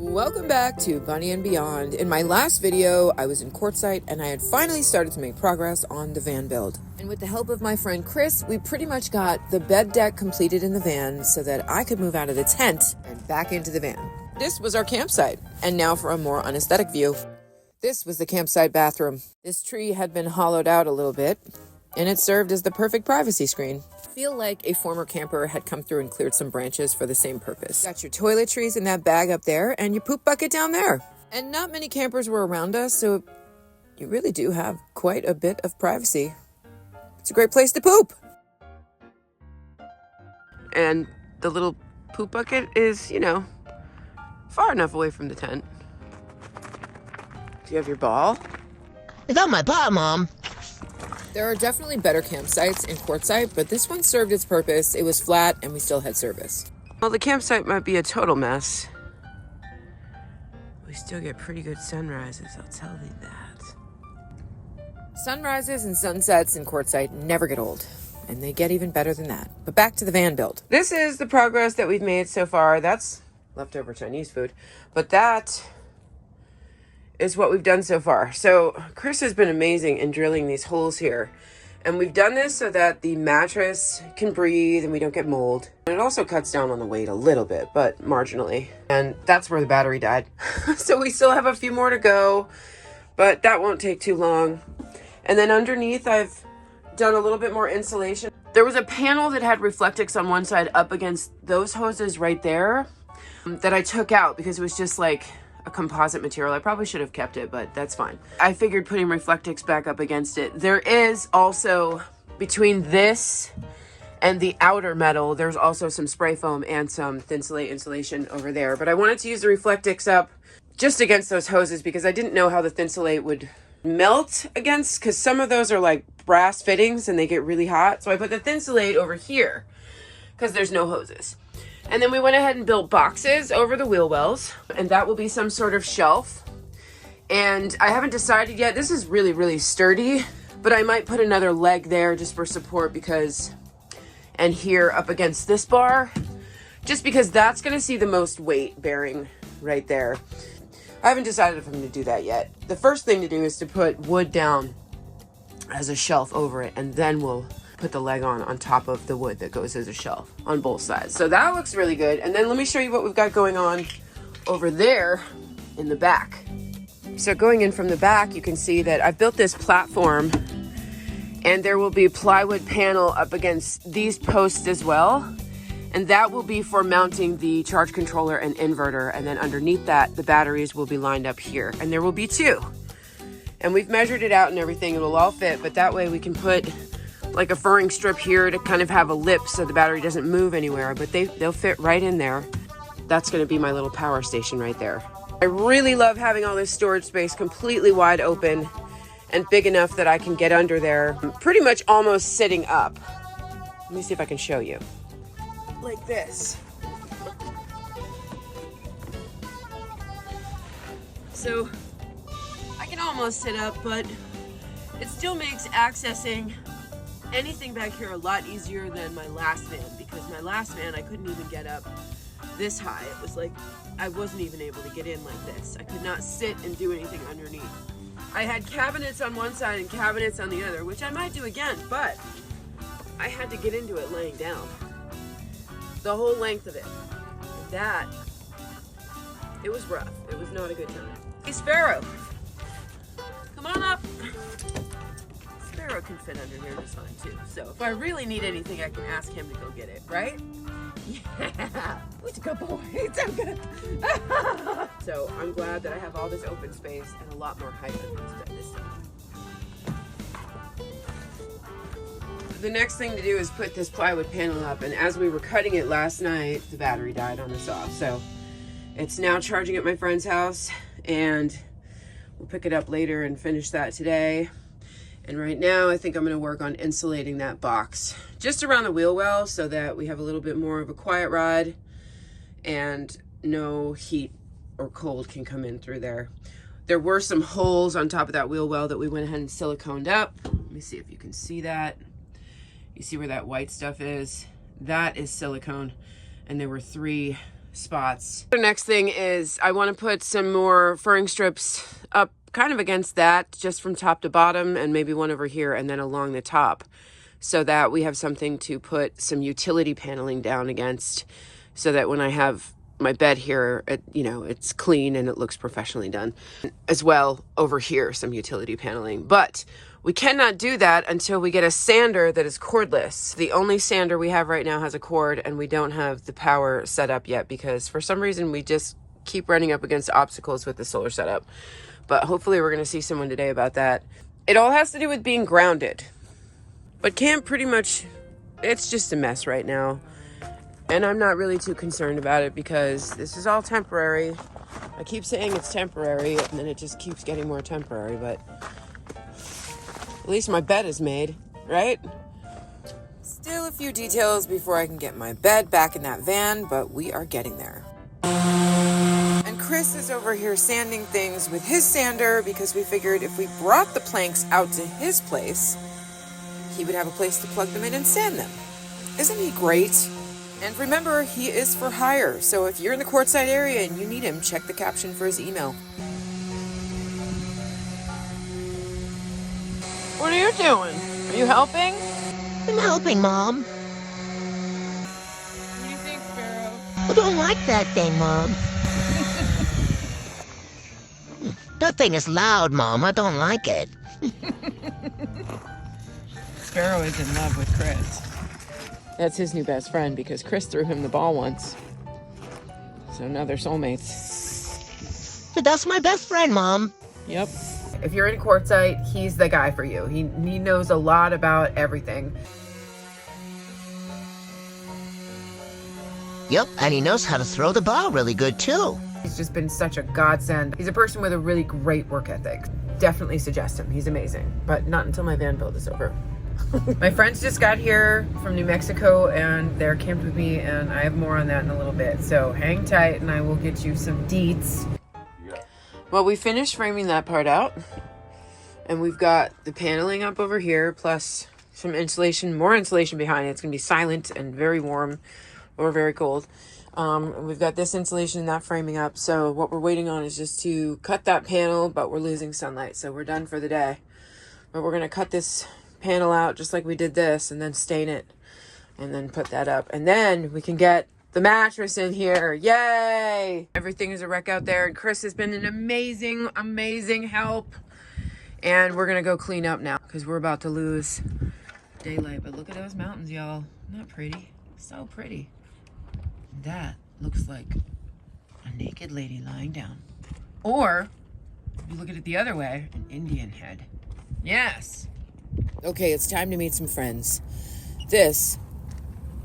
Welcome back to Bunny and Beyond. In my last video, I was in Quartzsite and I had finally started to make progress on the van build. And with the help of my friend Chris, we pretty much got the bed deck completed in the van so that I could move out of the tent and back into the van. This was our campsite. And now for a more unaesthetic view. This was the campsite bathroom. This tree had been hollowed out a little bit and it served as the perfect privacy screen. I feel like a former camper had come through and cleared some branches for the same purpose. Got your toiletries in that bag up there and your poop bucket down there. And not many campers were around us, so you really do have quite a bit of privacy. It's a great place to poop. And the little poop bucket is, far enough away from the tent. Do you have your ball? It's on my paw, Mom. There are definitely better campsites in Quartzsite, but this one served its purpose. It was flat and we still had service. Well, the campsite might be a total mess. We still get pretty good sunrises, I'll tell you that. Sunrises and sunsets in Quartzsite never get old, and they get even better than that. But back to the van build. This is the progress that we've made so far. That's leftover Chinese food, but that is what we've done so far. So Chris has been amazing in drilling these holes here. And we've done this so that the mattress can breathe and we don't get mold. And it also cuts down on the weight a little bit, but marginally. And that's where the battery died. So we still have a few more to go, but that won't take too long. And then underneath, I've done a little bit more insulation. There was a panel that had Reflectix on one side up against those hoses right there that I took out because it was just like a composite material. I probably should have kept it, but that's fine. I figured putting Reflectix back up against it. There is also, between this and the outer metal, there's also some spray foam and some Thinsulate insulation over there. But I wanted to use the Reflectix up just against those hoses because I didn't know how the Thinsulate would melt against, because some of those are like brass fittings and they get really hot. So I put the Thinsulate over here because there's no hoses. And then we went ahead and built boxes over the wheel wells, and that will be some sort of shelf. And I haven't decided yet. This is really, really sturdy, but I might put another leg there just for support because, and here up against this bar, just because that's going to see the most weight bearing right there. I haven't decided if I'm going to do that yet. The first thing to do is to put wood down as a shelf over it, and then we'll put the leg on top of the wood that goes as a shelf on both sides. So that looks really good. And then let me show you what we've got going on over there in the back. So going in from the back, you can see that I've built this platform and there will be a plywood panel up against these posts as well. And that will be for mounting the charge controller and inverter. And then underneath that, the batteries will be lined up here. And there will be two. And we've measured it out and everything. It will all fit, but that way we can put like a furring strip here to kind of have a lip so the battery doesn't move anywhere, but they'll fit right in there. That's going to be my little power station right there. I really love having all this storage space completely wide open and big enough that I can get under there, pretty much almost sitting up. Let me see if I can show you. Like this. So I can almost sit up, but it still makes accessing anything back here a lot easier than my last van, because my last van I couldn't even get up this high. It was like I wasn't even able to get in like this. I could not sit and do anything underneath. I had cabinets on one side and cabinets on the other, which I might do again, but I had to get into it laying down the whole length of it. That, it was rough. It was not a good time. Hey Sparrow, come on up. Sparrow can fit under here just fine too. So if I really need anything, I can ask him to go get it, right? Yeah, he's a good boy. He's so good. So I'm glad that I have all this open space and a lot more height on this time. The next thing to do is put this plywood panel up, and as we were cutting it last night, the battery died on the saw. So it's now charging at my friend's house, and we'll pick it up later and finish that today. And right now, I think I'm going to work on insulating that box just around the wheel well so that we have a little bit more of a quiet ride and no heat or cold can come in through there. There were some holes on top of that wheel well that we went ahead and siliconed up. Let me see if you can see that. You see where that white stuff is? That is silicone. And there were 3 spots. The next thing is I want to put some more furring strips up kind of against that, just from top to bottom, and maybe one over here and then along the top, so that we have something to put some utility paneling down against, so that when I have my bed here, it's clean and it looks professionally done. As well, over here, some utility paneling. But we cannot do that until we get a sander that is cordless. The only sander we have right now has a cord, and we don't have the power set up yet because for some reason we just keep running up against obstacles with the solar setup. But hopefully we're going to see someone today about that. It all has to do with being grounded. But camp pretty much, it's just a mess right now. And I'm not really too concerned about it because this is all temporary. I keep saying it's temporary, and then it just keeps getting more temporary, but at least my bed is made, right? Still a few details before I can get my bed back in that van, but we are getting there. And Chris is over here sanding things with his sander because we figured if we brought the planks out to his place, he would have a place to plug them in and sand them. Isn't he great? And remember, he is for hire, so if you're in the Quartzsite area and you need him, check the caption for his email. What are you doing? Are you helping? I'm helping, Mom. What do you think, Sparrow? I don't like that thing, Mom. That thing is loud, Mom. I don't like it. Sparrow is in love with Chris. That's his new best friend because Chris threw him the ball once. So now they're soulmates. But that's my best friend, Mom. Yep. If you're in Quartzsite, he's the guy for you. He knows a lot about everything. Yep, and he knows how to throw the ball really good, too. He's just been such a godsend. He's a person with a really great work ethic. Definitely suggest him. He's amazing. But not until my van build is over. My friends just got here from New Mexico and they're camped with me, and I have more on that in a little bit. So hang tight and I will get you some deets. Well, we finished framing that part out, and we've got the paneling up over here, plus some insulation, more insulation behind it. It's gonna be silent and very warm or very cold. And we've got this insulation and that framing up. So what we're waiting on is just to cut that panel, but we're losing sunlight. So we're done for the day. But we're gonna cut this panel out just like we did this, and then stain it, and then put that up. And then we can get the mattress in here. Yay! Everything is a wreck out there, and Chris has been an amazing help. And we're gonna go clean up now because we're about to lose daylight. But look at those mountains, y'all. Not pretty? So pretty. That looks like a naked lady lying down. Or, if you look at it the other way, an Indian head. Yes. Okay, it's time to meet some friends. This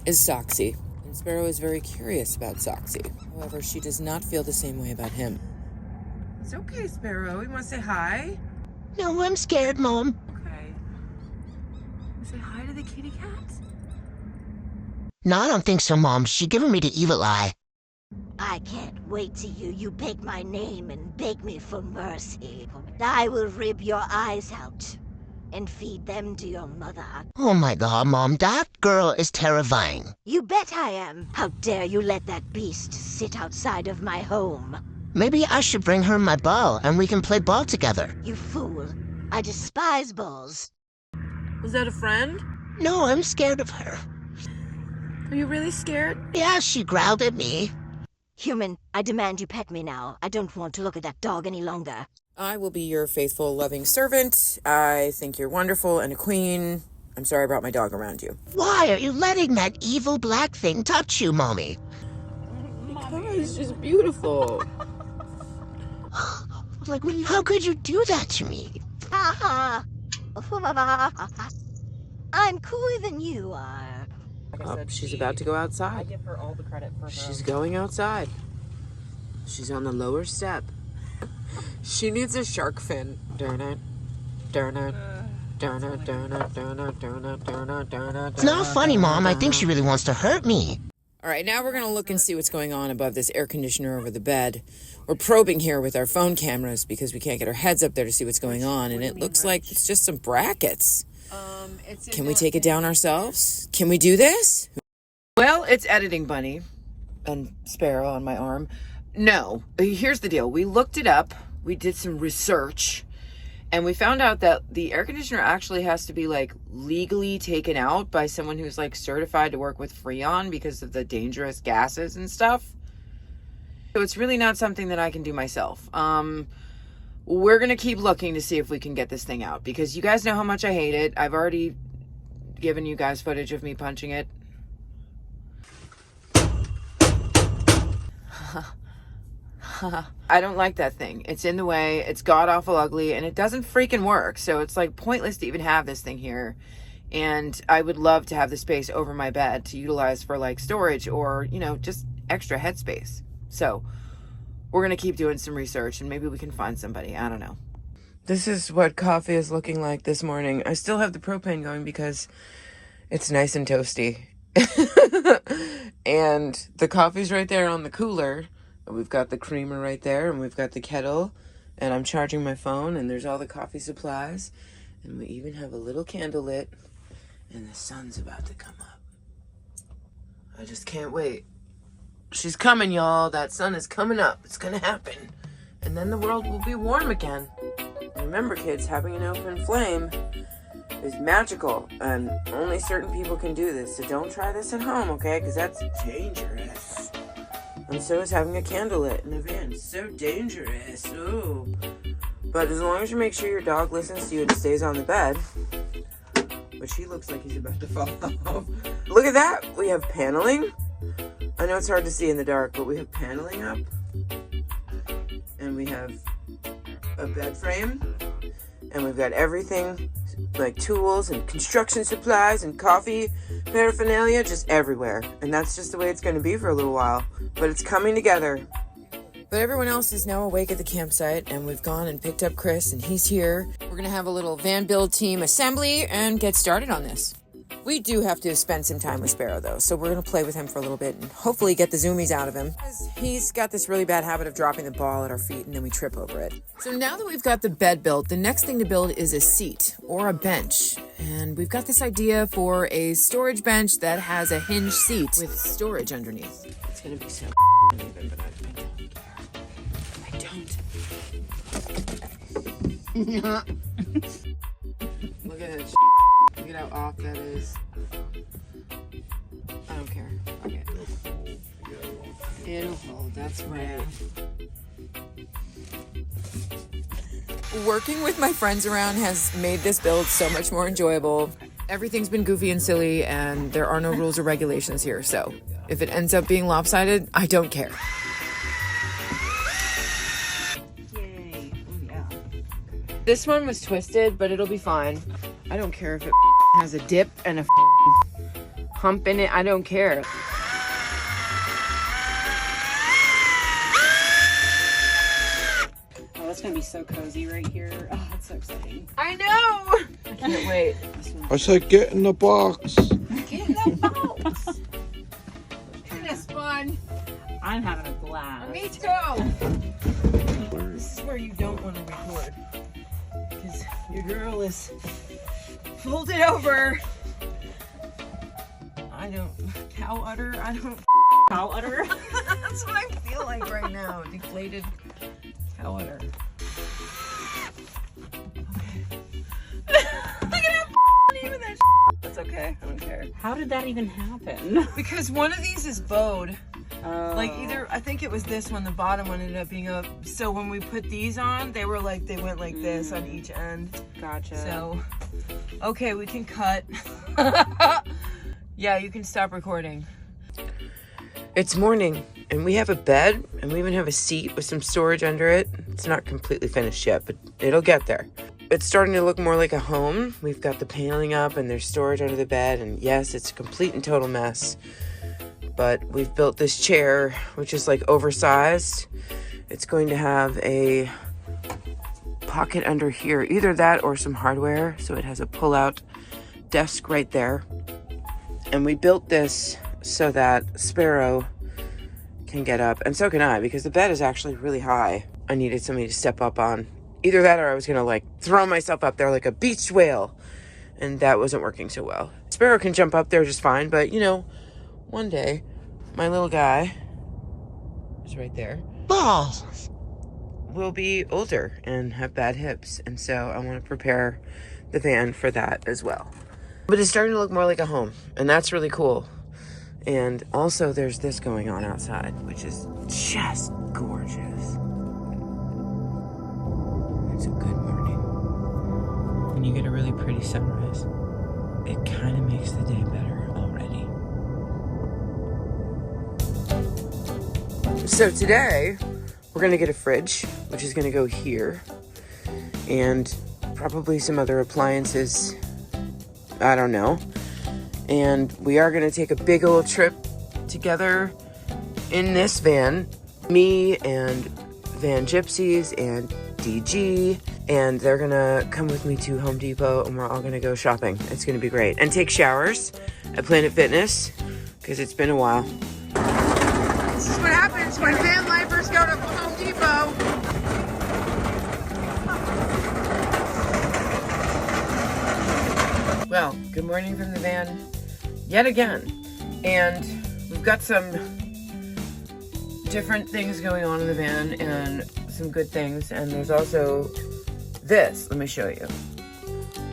is Soxy. And Sparrow is very curious about Soxy. However, she does not feel the same way about him. It's okay, Sparrow. You want to say hi? No, I'm scared, Mom. Okay. Say hi to the kitty cat? No, I don't think so, Mom. She's giving me the evil eye. I can't wait till you beg my name and beg me for mercy. I will rip your eyes out and feed them to your mother. Oh my God, Mom, that girl is terrifying. You bet I am. How dare you let that beast sit outside of my home? Maybe I should bring her my ball and we can play ball together. You fool. I despise balls. Was that a friend? No, I'm scared of her. Are you really scared? Yeah, she growled at me. Human, I demand you pet me now. I don't want to look at that dog any longer. I will be your faithful, loving servant. I think you're wonderful and a queen. I'm sorry I brought my dog around you. Why are you letting that evil black thing touch you, Mommy? Because she's beautiful. Like, how could you do that to me? Ha ha. I'm cooler than you are. She's about to go outside. I give her all the credit for her. She's going outside. She's on the lower step. She needs a shark fin. Darn it. Darn it. Darn it. Darn it. Darn it. Darn it. Darn it. Darn it. It's not funny, Mom. I think she really wants to hurt me. All right, now we're going to look and see what's going on above this air conditioner over the bed. We're probing here with our phone cameras because we can't get our heads up there to see what's going on, and it looks like it's just some brackets. Can we take it down ourselves? Can we do this? Well, it's editing, Bunny. and Sparrow on my arm. No, here's the deal. We looked it up. We did some research. And we found out that the air conditioner actually has to be like legally taken out by someone who's like certified to work with Freon because of the dangerous gases and stuff. So it's really not something that I can do myself. We're going to keep looking to see if we can get this thing out because you guys know how much I hate it. I've already given you guys footage of me punching it. I don't like that thing. It's in the way. It's god awful ugly and it doesn't freaking work. So it's like pointless to even have this thing here. And I would love to have the space over my bed to utilize for like storage or, you know, just extra headspace. So we're going to keep doing some research and maybe we can find somebody. I don't know. This is what coffee is looking like this morning. I still have the propane going because it's nice and toasty. And the coffee's right there on the cooler. We've got the creamer right there, and we've got the kettle, and I'm charging my phone, and there's all the coffee supplies, and we even have a little candle lit, and the sun's about to come up. I just can't wait. She's coming, y'all. That sun is coming up. It's gonna happen. And then the world will be warm again. Remember, kids, having an open flame is magical, and only certain people can do this, so don't try this at home, okay? Because that's dangerous. And so is having a candle lit in the van. So dangerous. Ooh. But as long as you make sure your dog listens to you and stays on the bed, which he looks like he's about to fall off. Look at that. We have paneling. I know it's hard to see in the dark, but we have paneling up. And we have a bed frame. And we've got everything like tools and construction supplies and coffee paraphernalia just everywhere. And that's just the way it's going to be for a little while. But it's coming together. But everyone else is now awake at the campsite, and we've gone and picked up Chris, and he's here. We're going to have a little Vanbuild team assembly and get started on this. We do have to spend some time with Sparrow, though, so we're going to play with him for a little bit and hopefully get the zoomies out of him. He's got this really bad habit of dropping the ball at our feet, and then we trip over it. So now that we've got the bed built, the next thing to build is a seat or a bench. And we've got this idea for a storage bench that has a hinge seat with storage underneath. It's going to be so uneven, but I don't care. I don't. Look at it. Look at how off that is. I don't care. Okay. It'll hold. That's right. Working with my friends around has made this build so much more enjoyable. Everything's been goofy and silly, and there are no rules or regulations here. So if it ends up being lopsided, I don't care. Yay. Oh, yeah. This one was twisted, but it'll be fine. I don't care if it has a dip and a hump in it. I don't care. Oh, that's gonna be so cozy right here. Oh, that's so exciting. I know! I can't wait. I said get in the box. Get in the box! Isn't this fun? I'm having a blast. Me too! This is where you don't want to record. Because your girl is folded over. I don't... Cow udder? I don't... Cow udder? That's what I feel like right now. Deflated cow udder. Okay. Look at how even that That's okay. I don't care. How did that even happen? Because one of these is bowed. Oh. Like either, I think it was this one, the bottom one ended up being up. So when we put these on, they were like, they went like this on each end. Gotcha. So, okay, we can cut. Yeah, you can stop recording. It's morning, and we have a bed, and we even have a seat with some storage under it. It's not completely finished yet, but it'll get there. It's starting to look more like a home. We've got the paneling up, and there's storage under the bed, and yes, it's a complete and total mess. But we've built this chair, which is like oversized. It's going to have a pocket under here, either that or some hardware. So it has a pull-out desk right there. And we built this so that Sparrow can get up, and so can I, because the bed is actually really high. I needed somebody to step up on. Either that or I was gonna like throw myself up there like a beached whale, and that wasn't working so well. Sparrow can jump up there just fine, but you know, one day, my little guy it's right there, Balls! will be older and have bad hips. And so I want to prepare the van for that as well. But it's starting to look more like a home, and that's really cool. And also there's this going on outside, which is just gorgeous. It's a good morning. When you get a really pretty sunrise, it kind of makes the day better already. So today, we're gonna get a fridge, which is gonna go here, and probably some other appliances, I don't know. And we are gonna take a big old trip together in this van, me and Van Gypsies and DG, and they're gonna come with me to Home Depot, and we're all gonna go shopping. It's gonna be great. And take showers at Planet Fitness, because it's been a while. This is what happens when Vanlifers go to Home Depot. Well, good morning from the van yet again. And we've got some different things going on in the van and some good things. And there's also this. Let me show you.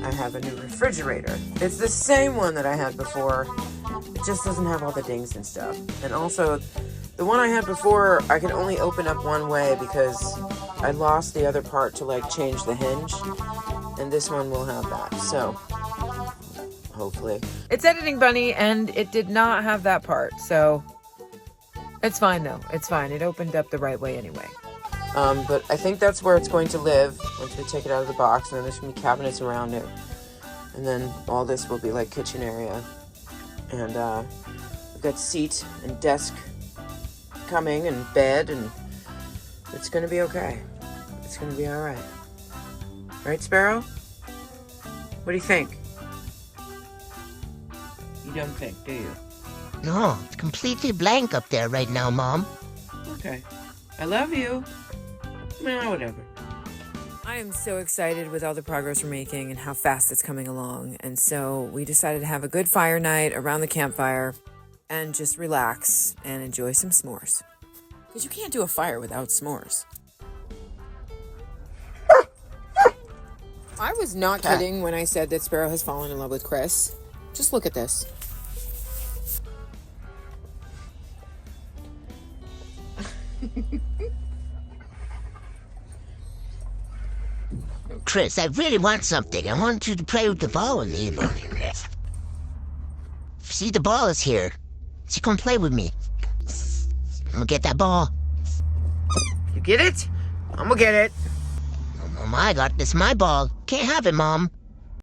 I have a new refrigerator. It's the same one that I had before. It just doesn't have all the dings and stuff. And also, the one I had before, I could only open up one way because I lost the other part to like change the hinge. And this one will have that. So hopefully. It's Editing Bunny, and it did not have that part, so it's fine though. It's fine. It opened up the right way anyway. But I think that's where it's going to live once we take it out of the box, and then there's going to be cabinets around it. And then all this will be like kitchen area. And we've got seat and desk coming and bed, and it's going to be okay. It's going to be all right. Right, Sparrow? What do you think? You don't think, do you? No, it's completely blank up there right now, Mom. Okay. I love you. Nah, whatever. I am so excited with all the progress we're making and how fast it's coming along. And so we decided to have a good fire night around the campfire and just relax and enjoy some s'mores. Because you can't do a fire without s'mores. I was not kidding when I said that Sparrow has fallen in love with Chris. Just look at this. Chris, I really want something. I want you to play with the ball with me. See, the ball is here. So come play with me. I'm gonna get that ball. You get it? I'm gonna get it. Oh my God, this is my ball. Can't have it, Mom.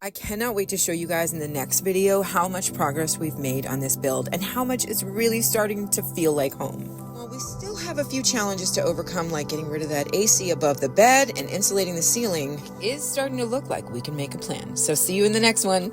I cannot wait to show you guys in the next video how much progress we've made on this build and how much it's really starting to feel like home. While we still have a few challenges to overcome, like getting rid of that AC above the bed and insulating the ceiling, it is starting to look like we can make a plan. So see you in the next one.